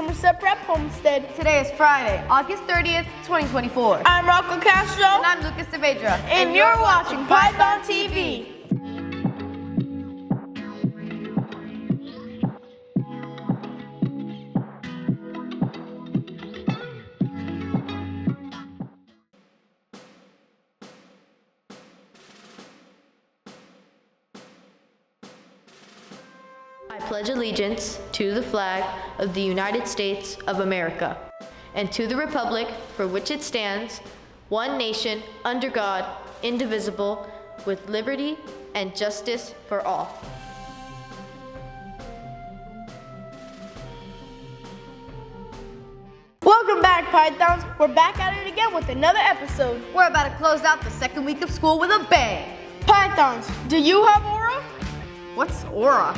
Somerset Prep Homestead. Today is Friday, August 30th, 2024. I'm Rocco Castro. And I'm Lucas Saavedra. And you're watching Python TV. I pledge allegiance to the flag of the United States of America and to the republic for which it stands, one nation, under God, indivisible, with liberty and justice for all. Welcome back, Pythons. We're back at it again with another episode. We're about to close out the second week of school with a bang. Pythons, do you have aura? What's aura?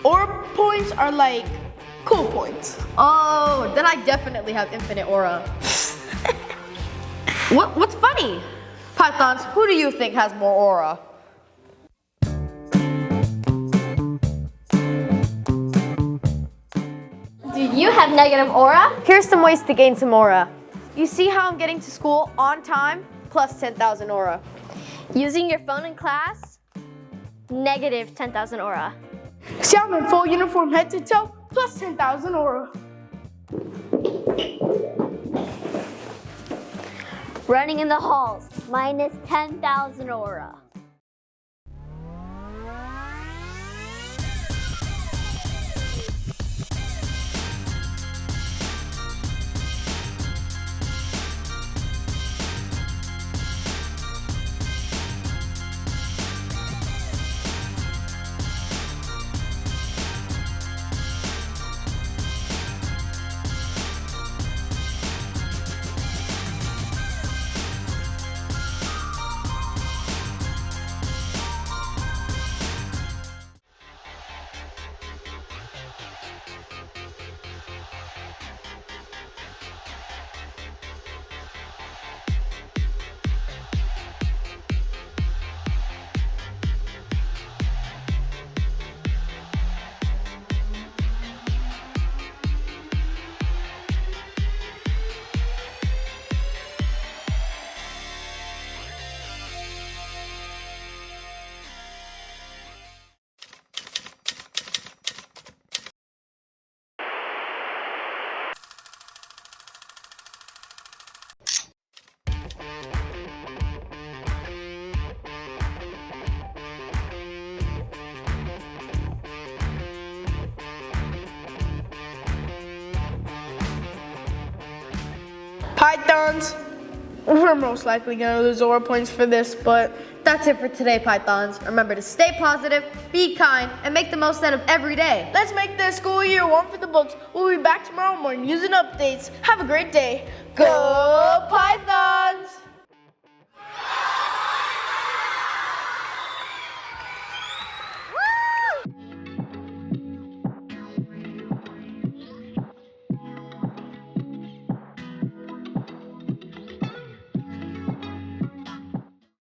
Aura points are like cool points. Oh, then I definitely have infinite aura. What's funny? Pythons, who do you think has more aura? Do you have negative aura? Here's some ways to gain some aura. You see how I'm getting to school on time? Plus 10,000 aura. Using your phone in class? Negative 10,000 aura. See, I'm in full uniform head to toe, plus 10,000 aura. Running in the halls? Minus 10,000 aura. Pythons, we're most likely gonna lose aura points for this, but That's it for today, Pythons. Remember to stay positive, be kind, and make the most out of every day. let's make the school year one for the books. We'll be back tomorrow morning using updates. Have a great day. Go Pythons!